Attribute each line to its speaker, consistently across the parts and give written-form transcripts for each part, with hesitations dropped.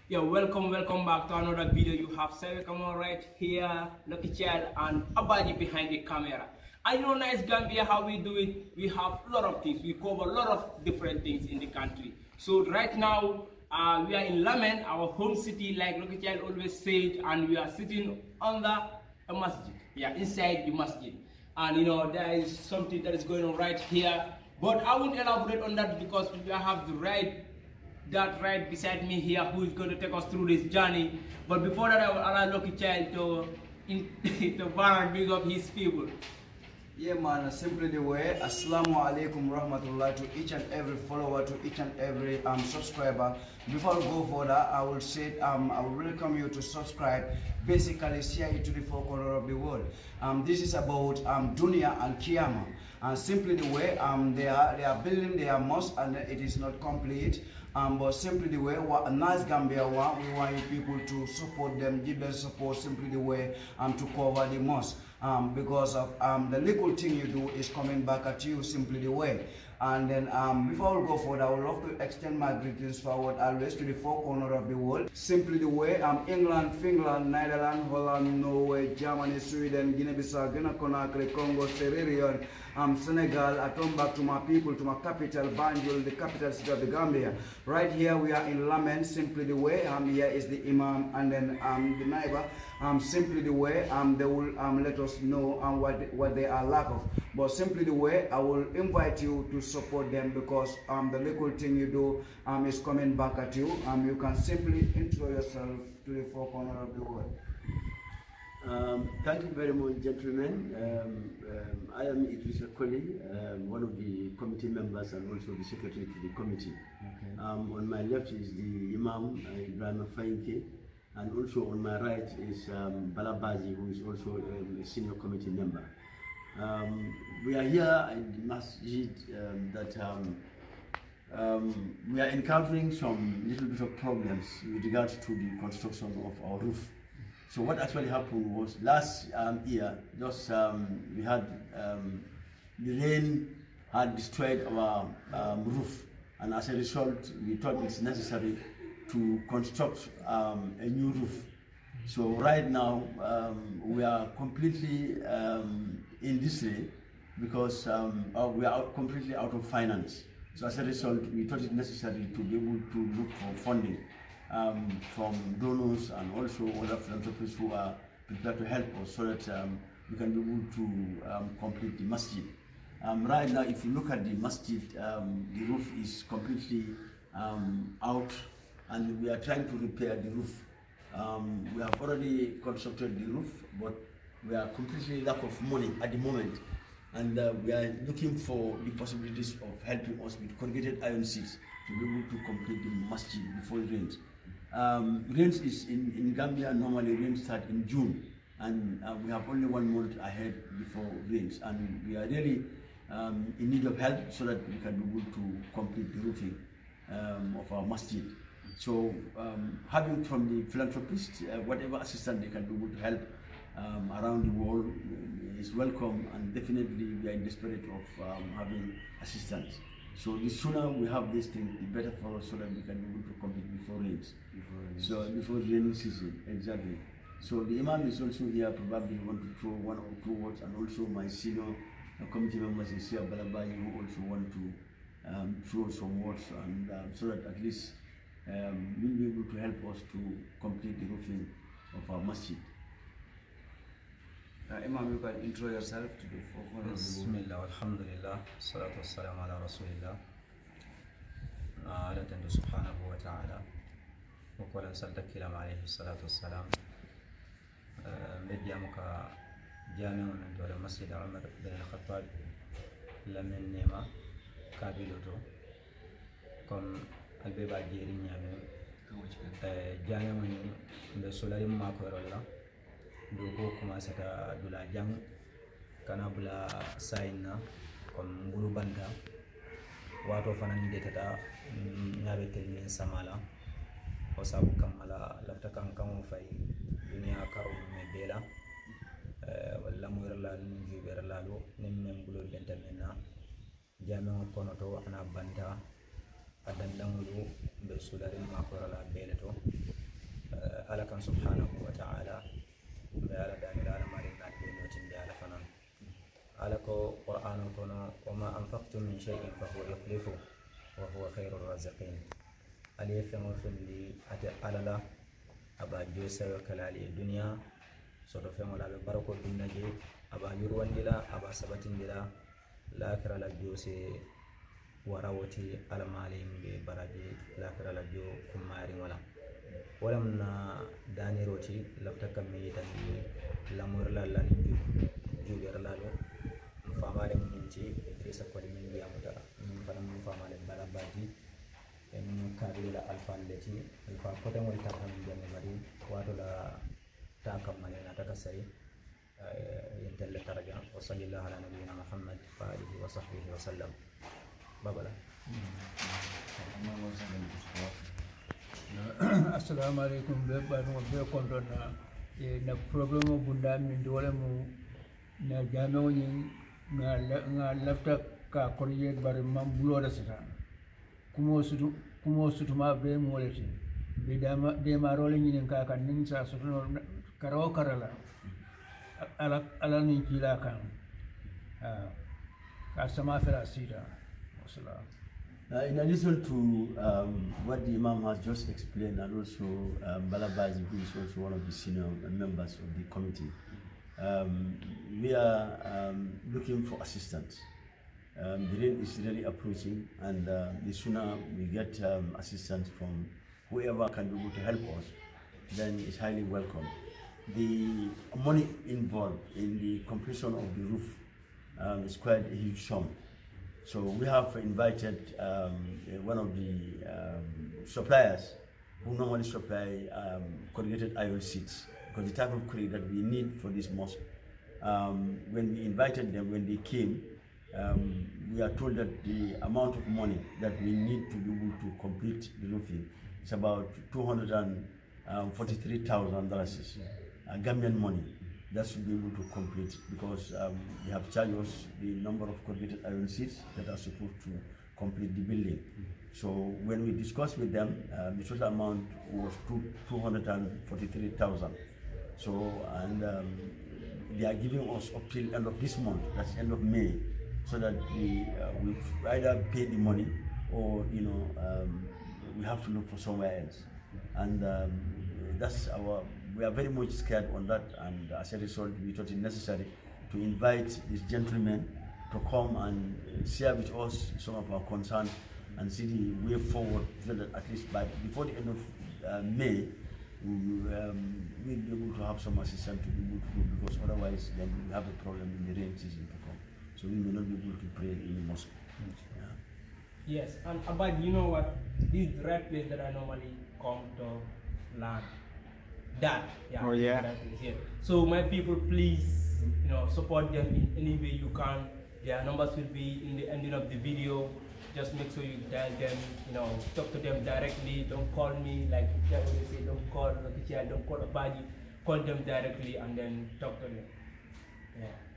Speaker 1: Yeah, welcome back to another video. You have Seven Kamon right here, Lucky Child, and Abaji behind the camera. I know nice Gambia how we do it. We have a lot of things. We cover a lot of different things in the country. So right now, we are in Lamen, our home city, like Lucky Child always said, and we are sitting under a masjid. Yeah, inside the masjid. And you know, there is something that is going on right here. But I won't elaborate on that because we have the right beside me here who is going to take us through this journey. But before that, I will allow Lucky Child to Baran big up his people.
Speaker 2: Yeah, man, simply the way. Assalamu alaikum rahmatullah to each and every follower, to each and every subscriber. Before I go further, I will say I will welcome you to subscribe. Basically, share it to the four corners of the world. This is about Dunya and Kiyama. Simply the way they are building their mosque and it is not complete. But simply the way, what a nice Gambia want, we want you people to support them, give them support simply the way to cover the mosque. Because of the little thing you do is coming back at you simply the way. And then before we go forward, I would love to extend my greetings forward always to the four corners of the world. Simply the way, England, Finland, Netherlands, Holland, Norway, Germany, Sweden, Guinea-Bissau, Guinea-Conakry, Congo, Sierra Leone, Senegal. I come back to my people, to my capital, Banjul, the capital city of the Gambia. Right here we are in Lamen, simply the way. Here is the Imam and then the neighbor. Simply the way, they will let us know what they are lack of. But simply the way, I will invite you to support them because the little thing you do is coming back at you. You can simply intro yourself to the four corners of the world.
Speaker 3: Thank you very much, gentlemen. I am Idris Akoli, one of the committee members and also the secretary to the committee. Okay. On my left is the Imam, Ibrahim Fainke, and also on my right is Balabazi, who is also a senior committee member. We are here in the masjid we are encountering some little bit of problems with regards to the construction of our roof. So what actually happened was last year, just we had the rain had destroyed our roof, and as a result, we thought it's necessary to construct a new roof. So right now we are completely in disarray because we are completely out of finance. So as a result, we thought it necessary to be able to look for funding from donors and also other philanthropists who are prepared to help us so that we can be able to complete the masjid. Right now, if you look at the masjid, the roof is completely out, and we are trying to repair the roof. We have already constructed the roof, but we are completely lack of money at the moment, and we are looking for the possibilities of helping us with corrugated iron sheets to be able to complete the masjid before it rains. Rains is in Gambia, normally rains start in June, and we have only 1 month ahead before rains, and we are really in need of help so that we can be able to complete the roofing of our masjid. So having from the philanthropists, whatever assistance they can be able to help around the world is welcome, and definitely we are in desperate of having assistance. So the sooner we have this thing, the better for us so that we can be able to complete before rains. So before the rainy season, exactly. So the Imam is also here, probably want to throw 1 or 2 words, and also my senior committee members is here, Balabai, who also want to throw some words, and so that at least we'll be able to help us to complete the roofing of our masjid.
Speaker 2: Imam, you can intro yourself to the four corners.
Speaker 4: Bismillah, alhamdulillah, salatu wassalamu ala rasulillah. Ala tandu subhanahu wa ta'ala. Wa saltakilam alayhi salatu wassalam. Media muka jami'un dole masjid Umar bin al-Khattab lamin nema kabiloto comme albeba jeri nyame jami'un be solarim mako rolla do ko commencé ta dula jang kana bula sayna comme bulu banda wato fanan detata nyabe telmin samala o sabu kamala lafta kan kan fay dunya karo me bela wala mo yerla ni jibera lalo nim men bulo bentamena jami'o konoto ana banda adan langulu be sudari ma ko la bele to kan subhanahu wa ta'ala be ala dani ala mari na de notin de ala fanan ala ko qur'an ko no wa ma anfaqtum min shay'in fa huwa yukhlifu wa huwa khairur raziqin ali fengo fendi ate alala aba jose kalali dunya so do fengo la be barako dunnaje aba yurwandila aba sabatindila lakira la jose warawoti alamali be baraje lakira la jo kumari wala walam na dani roti lafta kammi tan lamur la la juger la lo famale minti idrissa ko min bi amata min fana min famale bala baji en kabila alfan leti alfa ko tan wal tarham ben bari wato la takam malena takasai يدل الدرجة وصلى الله على نبينا محمد وآله وصحبه وسلم بابلا
Speaker 5: السلام عليكم بابا كونتنا na problem bunda min dole mu na jami'o yin na lafta ka korje bar man bulo da sita kuma su ma be mu lati be dama de ma role yin ka kan nin sa su karawo karala ala nin kila kan ka sama fira sida wassalam.
Speaker 3: In addition to what the Imam has just explained, and also Balabazi, who is also one of the senior members of the committee, we are looking for assistance. The rain is really approaching, and the sooner we get assistance from whoever can be able to help us, then it's highly welcome. The money involved in the completion of the roof is quite a huge sum. So we have invited one of the suppliers who normally supply corrugated iron sheets, because the type of corrugate that we need for this mosque. When we invited them, when they came, we are told that the amount of money that we need to be able to complete the roofing is about $243,000 Gambian money. That should be able to complete, because they have charged us the number of corrugated iron sheets that are supposed to complete the building. So when we discussed with them, the total amount was $243,000. So, and they are giving us up till end of this month, that's end of May, so that we either pay the money or we have to look for somewhere else. And that's we are very much scared on that, and as a result we thought it necessary to invite these gentlemen to come and share with us some of our concerns and see the way forward, so that at least before the end of May we'll be able to have some assistance to be able to do, because otherwise then we have a problem in the rain season to come. So we may not be able to pray in the mosque.
Speaker 1: Yes, and Abad, you know what? This is the right place that I normally come to learn. That, yeah.
Speaker 6: Oh yeah.
Speaker 1: That is here. So my people, please, support them in any way you can. Their numbers will be in the ending of the video. Just make sure you dial them, talk to them directly. Don't call me like they say. Don't call Lokichal, don't call Abadi. Call them directly and then talk to them.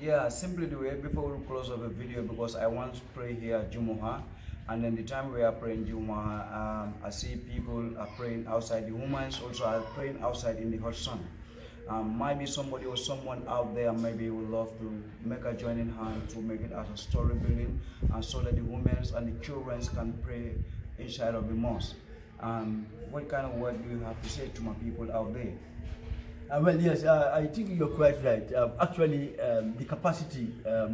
Speaker 2: Yeah, simply the way before we close off the video, because I want to pray here Jumu'ah. And then the time we are praying Jumu'ah, I see people are praying outside. The women also are praying outside in the hot sun. Maybe somebody or someone out there maybe would love to make a joining hand to make it as a story building, and so that the women and the children can pray inside of the mosque. What kind of word do you have to say to my people out there?
Speaker 3: Well, yes, I think you're quite right. Actually, the capacity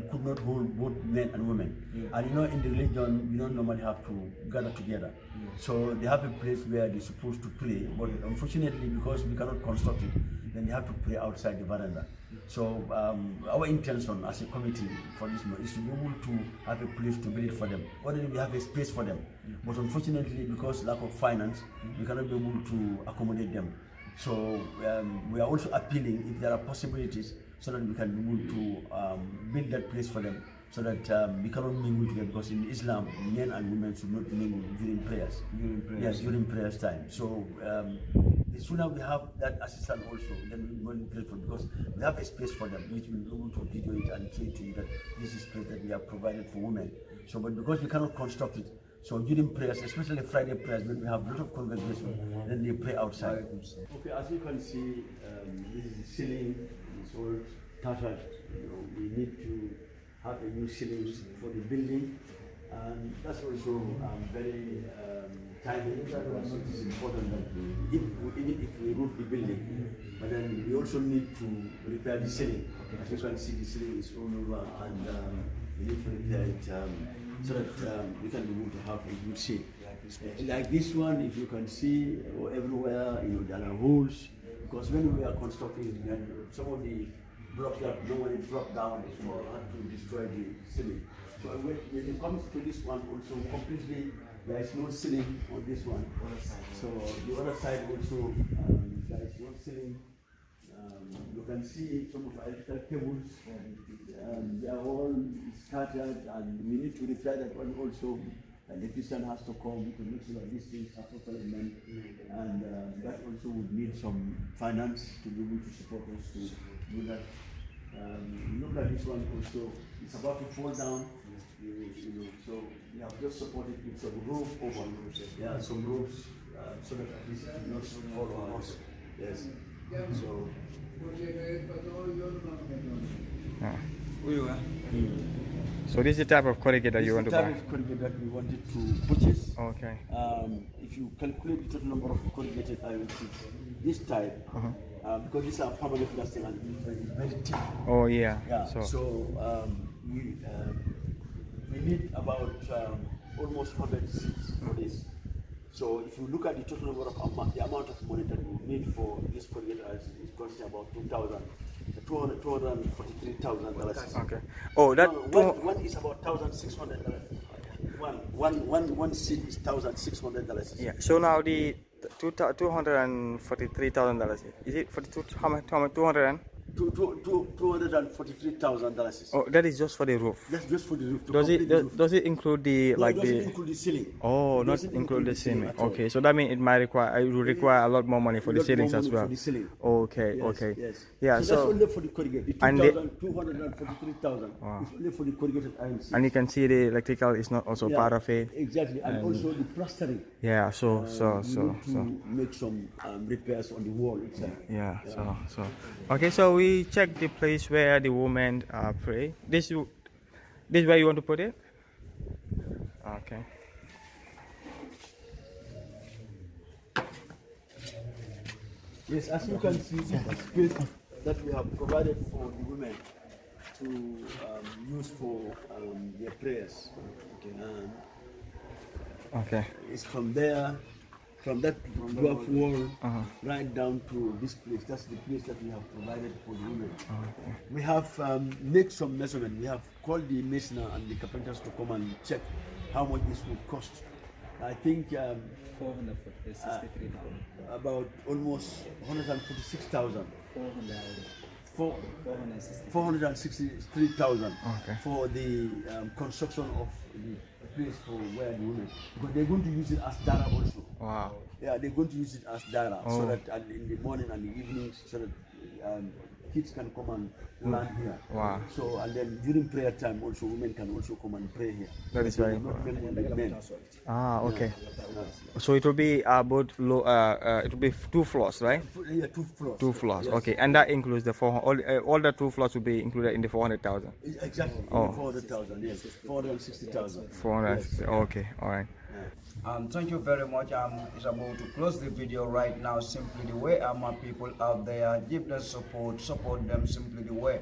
Speaker 3: could not hold both men and women.
Speaker 2: Yeah.
Speaker 3: And in the religion, we don't normally have to gather together.
Speaker 2: Yeah.
Speaker 3: So they have a place where they're supposed to pray, but unfortunately, because we cannot construct it, then they have to pray outside the veranda. So our intention as a committee for this month is to be able to have a place to build it for them. Already we have a space for them, but unfortunately, because lack of finance, we cannot be able to accommodate them. So we are also appealing if there are possibilities, so that we can be able to build that place for them, so that we cannot mingle together, because in Islam, men and women should not mingle during prayers. Yes, during prayers time. So the sooner we have that assistance also, then we will pray for, because we have a space for them, which we will be able to video it and show it to you that this is space that we have provided for women. So, but because we cannot construct it, So during prayers, especially Friday prayers, when we have a lot of congregation, then they pray outside. Okay, as you can see, this is the ceiling. It's all tattered. We need to have a new ceiling for the building, and that's also very timely, because it is important that even if we roof the building, but then we also need to repair the ceiling. As you can see, the ceiling is all over, and we need to repair it so that we can be able to have a good shape. Like this one, if you can see, everywhere, there are holes, because when we are constructing, some of the blocks that normally drop down is for to destroy the ceiling. So when it comes to this one, also completely, there is no ceiling on this one. So the other side also, there is no ceiling. You can see some of our electrical cables, they are all scattered, and we need to repair that one also. The electrician has to come to make sure that these things are properly meant, and that also would need some finance to be able to support us to do that. Look at this one also, it's about to fall down, so we have just supported with some roof over, some roofs, so that at least it will not fall on us. Yes. So.
Speaker 1: So this is the type of corrugator you want to buy?
Speaker 3: This is the type of corrugator that we wanted to purchase.
Speaker 1: Okay.
Speaker 3: If you calculate the total number of corrugated iron sheets, this type, because these are permanent lasting and very thick.
Speaker 1: Oh yeah.
Speaker 3: So we need about almost 100 sheets for this. So if you look at the total number of the amount of money that we need for this corrugator is going to be about $243,000.
Speaker 1: Okay. Oh, that
Speaker 3: one is about $1,600. One seat is $1,600.
Speaker 1: Yeah. So now the $243,000. Is it for the how much? $243,000. Oh, that is just for the roof.
Speaker 3: That's just for the roof.
Speaker 1: Does it include the
Speaker 3: doesn't include the ceiling.
Speaker 1: Oh, not include the ceiling. Okay, so that means it will require a lot a lot for the ceilings as well. Okay, yes, okay.
Speaker 3: Yes.
Speaker 1: Yeah,
Speaker 3: so that's only for the corrugated. $243,000
Speaker 1: wow.
Speaker 3: is only for the corrugated iron sheets.
Speaker 1: And you can see the electrical is not also part of it.
Speaker 3: Exactly, and also the plastering.
Speaker 1: Yeah, so
Speaker 3: make some repairs on the wall itself.
Speaker 1: Yeah, so okay, so we check the place where the women pray. This where you want to put it? Okay.
Speaker 3: Yes, as you can see, this is the space that we have provided for the women to use for their prayers.
Speaker 1: Okay.
Speaker 3: It's from there, from that dwarf wall, right down to this place. That's the place that we have provided for the women.
Speaker 1: Okay.
Speaker 3: We have made some measurement. We have called the masoner and the carpenters to come and check how much this would cost. I think about almost 146,000. 463,000 for the construction of the place for where the women, because they're going to use it as dara also.
Speaker 1: Wow.
Speaker 3: Yeah, they're going to use it as dara so that in the morning and the evenings, so that kids can come and learn here.
Speaker 1: Wow.
Speaker 3: So, and then during prayer time also, women can also come and pray here.
Speaker 1: That is very important.
Speaker 3: Men.
Speaker 1: Ah, okay. So it will be about low. It will be 2 floors, right?
Speaker 3: Yeah, 2 floors.
Speaker 1: 2 floors.
Speaker 3: Yes.
Speaker 1: Okay, and that includes the all the 2 floors will be included in the 400,000.
Speaker 3: Exactly.
Speaker 1: Oh.
Speaker 3: 400,000. Yes. 460,000.
Speaker 1: 460.
Speaker 3: Yes.
Speaker 1: Okay. All right.
Speaker 2: Thank you very much. It's about to close the video right now. Simply the way my people out there, give them support them simply the way,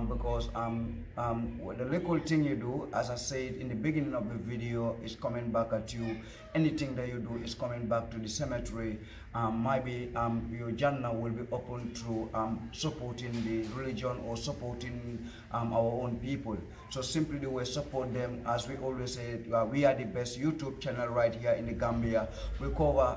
Speaker 2: because the little thing you do, as I said in the beginning of the video, is coming back at you. Anything that you do is coming back to the cemetery. Maybe your Jannah will be open through supporting the religion or supporting our own people. So simply the way, support them. As we always say, we are the best YouTube channel right here in the Gambia. We cover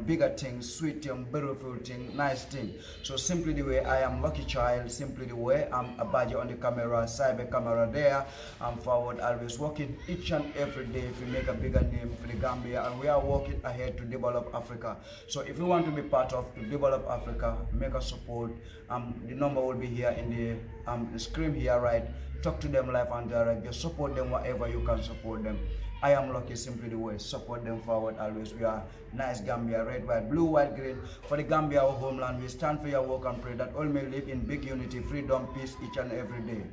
Speaker 2: bigger things, sweet things, beautiful things, nice things. So simply the way, I am Lucky Child. Simply the way, I'm Abaji on the camera, cyber camera there. I'm forward, always working each and every day to make a bigger name for the Gambia, and we are working ahead to develop Africa. So if you want to be part of to develop Africa, make a support. The number will be here in the screen here, right? Talk to them live and direct. Just support them wherever you can support them. I am Lucky, simply the way. Support them forward always. We are nice Gambia, red, white, blue, white, green. For the Gambia, our homeland, we stand for your work and pray that all may live in big unity, freedom, peace each and every day.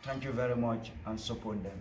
Speaker 2: Thank you very much and support them.